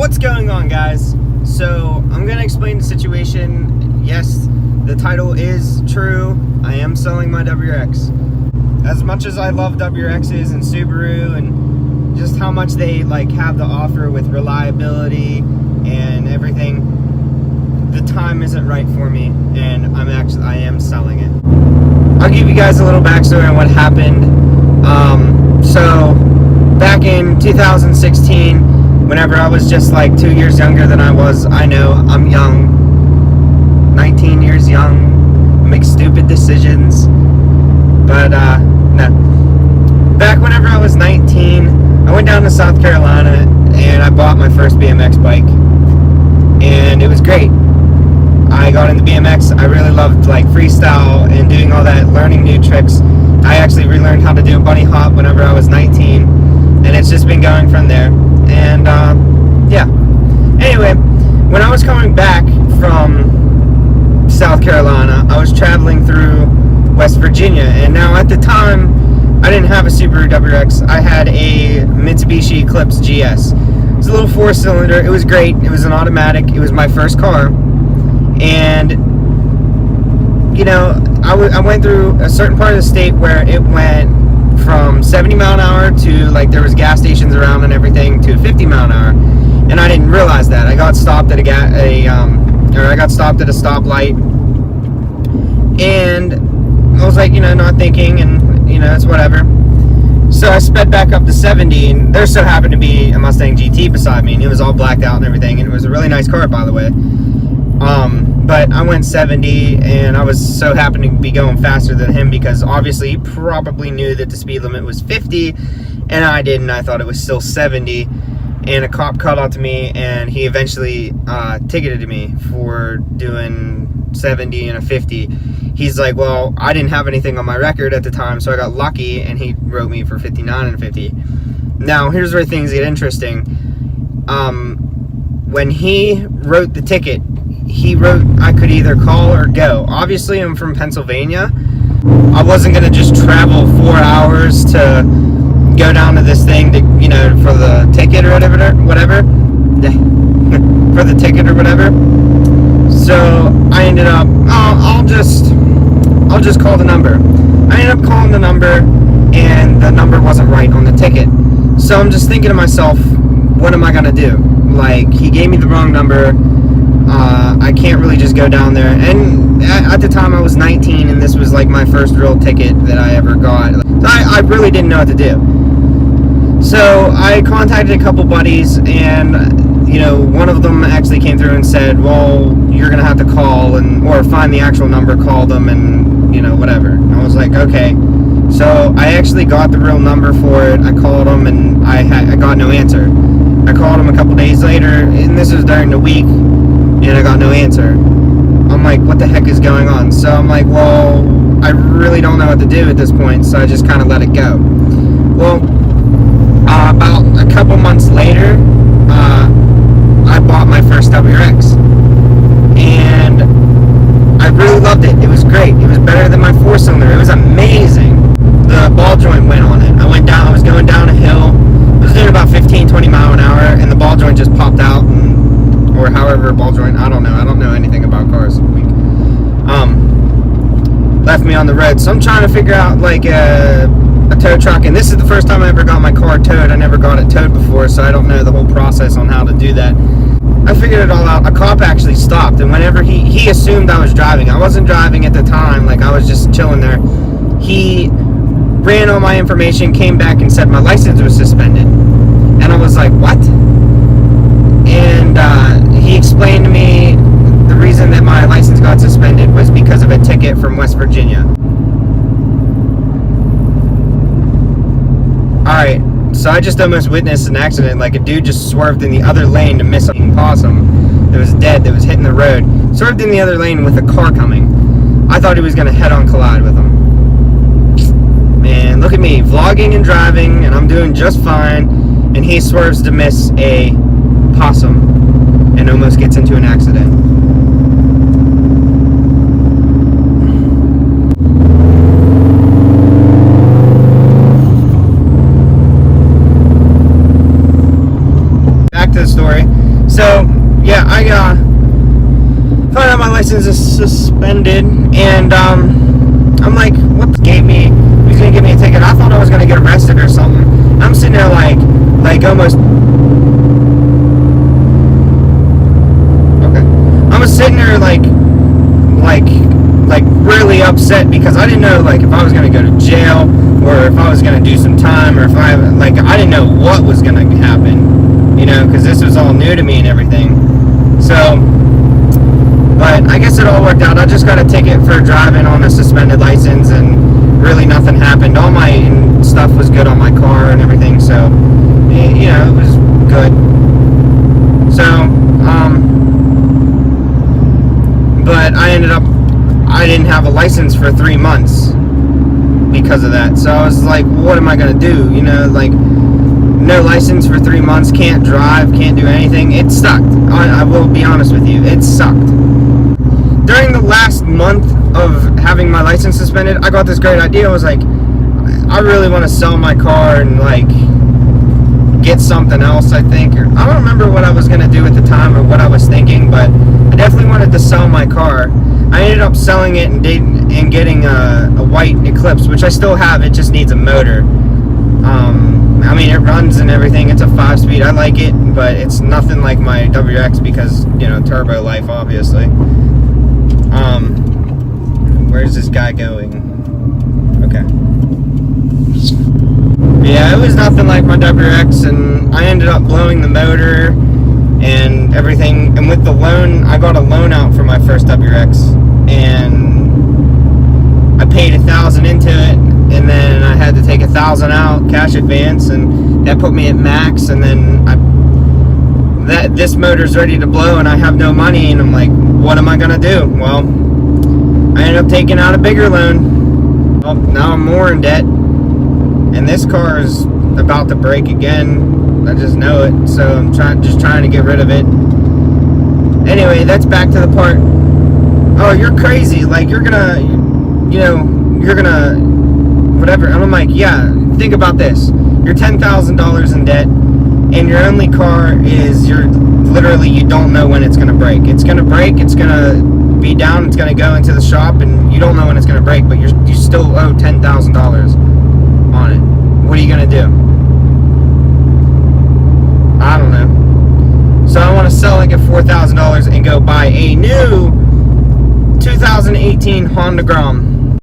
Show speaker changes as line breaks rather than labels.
What's going on, guys? So I'm gonna explain the situation. Yes, the title is true. I am selling my WRX. As much as I love WRXs and Subaru and just how much they have to offer with reliability and everything, the time isn't right for me, and I am selling it. I'll give you guys a little backstory on what happened. So back in 2016, whenever I was just 2 years younger than I was, I know I'm young, 19 years young, I make stupid decisions, but no. Back whenever I was 19, I went down to South Carolina and I bought my first BMX bike, and it was great. I got into BMX. I really loved freestyle and doing all that, learning new tricks. I actually relearned how to do a bunny hop whenever I was 19, and it's just been going from there. And yeah. Anyway, when I was coming back from South Carolina, I was traveling through West Virginia, and now at the time, I didn't have a Subaru WRX. I had a Mitsubishi Eclipse GS. It was a little 4-cylinder. It was great. It was an automatic. It was my first car. And, you know, I went through a certain part of the state where it went from 70 mile an hour to, there was gas stations around and everything, to 50 mile an hour. And I didn't realize that. I got stopped at a stoplight. And I was not thinking, and, it's whatever. So I sped back up to 70, and there so happened to be a Mustang GT beside me, and it was all blacked out and everything, and it was a really nice car, by the way. But I went 70, and I was so happened to be going faster than him, because obviously he probably knew that the speed limit was 50, and I didn't. I thought it was still 70, and a cop caught up to me, and he eventually ticketed me for doing 70 and a 50. He's like, well, I didn't have anything on my record at the time, so I got lucky, and he wrote me for 59 and a 50. Now, here's where things get interesting. When he wrote the ticket, he wrote I could either call or go. Obviously, I'm from Pennsylvania. I wasn't going to just travel 4 hours to go down to this thing to, for the ticket or whatever. For the ticket or whatever. So I ended up, I'll just call the number. I ended up calling the number, and the number wasn't right on the ticket. So I'm just thinking to myself, what am I going to do? He gave me the wrong number. I can't really just go down there. And at the time I was 19, and this was my first real ticket that I ever got. So I really didn't know what to do. So I contacted a couple buddies, and one of them actually came through and said, well, you're gonna have to call or find the actual number, call them, and whatever. And I was like, okay. So I actually got the real number for it. I called them, and I got no answer. I called them a couple days later, and this was during the week, and I got no answer. I'm like, what the heck is going on? So I'm like, well, I really don't know what to do at this point, so I just kind of let it go. Well, about a couple months later, I bought my first WRX, and I really loved it. It was great. It was better than my 4-cylinder. It was amazing. The ball joint went on it. I was going down a hill. I was doing about 15-20 mile an hour, and the ball joint just popped out, or however ball joint, I don't know anything about cars. Left me on the road. So I'm trying to figure out a tow truck, and this is the first time I ever got my car towed. I never got it towed before, so I don't know the whole process on how to do that. I figured it all out. A cop actually stopped, and whenever he assumed I was driving. I wasn't driving at the time, I was just chilling there. He ran all my information, came back and said my license was suspended. And I was like, what? And he explained to me the reason that my license got suspended was because of a ticket from West Virginia. Alright, so I just almost witnessed an accident. A dude just swerved in the other lane to miss a possum that was dead, that was hitting the road. Swerved in the other lane with a car coming. I thought he was going to head-on collide with him. And look at me, vlogging and driving, and I'm doing just fine, and he swerves to miss a possum and almost gets into an accident. Back to the story. So, yeah, I found out my license is suspended, and I'm like, what gave me? Who's gonna give me a ticket? I thought I was gonna get arrested or something. I'm sitting there like almost. Okay, I was sitting there like really upset because I didn't know like if I was gonna go to jail or if I was gonna do some time or if I didn't know what was gonna happen, you know, because this was all new to me and everything. So, but I guess it all worked out. I just got a ticket for driving on a suspended license, and really nothing happened. All my stuff was good on my car and everything, so you know, it was good. So, but I didn't have a license for 3 months because of that. So I was like, what am I gonna do? You know, like, no license for 3 months, can't drive, can't do anything. It sucked. I will be honest with you, it sucked. During the last month of having my license suspended, I got this great idea. I was like, I really want to sell my car and like get something else, I think. Or, I don't remember what I was going to do at the time or what I was thinking, but I definitely wanted to sell my car. I ended up selling it and getting a white Eclipse, which I still have. It just needs a motor. I mean, it runs and everything. It's a 5-speed. I like it, but it's nothing like my WRX because, you know, turbo life, obviously. Where's this guy going? Okay. Yeah, it was nothing like my WRX, and I ended up blowing the motor and everything. And with the loan, I got a loan out for my first WRX, and I paid $1,000 into it, and then I had to take $1,000 out cash advance, and that put me at max. And then this motor's ready to blow, and I have no money, and I'm like, what am I gonna do? Well, I ended up taking out a bigger loan. Well, now I'm more in debt, and this car is about to break again. I just know it, so I'm just trying to get rid of it. Anyway, that's back to the part. Oh, you're crazy! Like you're gonna whatever. And I'm like, yeah. Think about this: you're $10,000 in debt, and your only car is you don't know when it's gonna break. It's gonna break. It's gonna be down. It's gonna go into the shop, and you don't know when it's gonna break. But you still owe $10,000 on it. What are you gonna do? I don't know. So I want to sell it at $4,000 and go buy a new 2018 Honda Grom.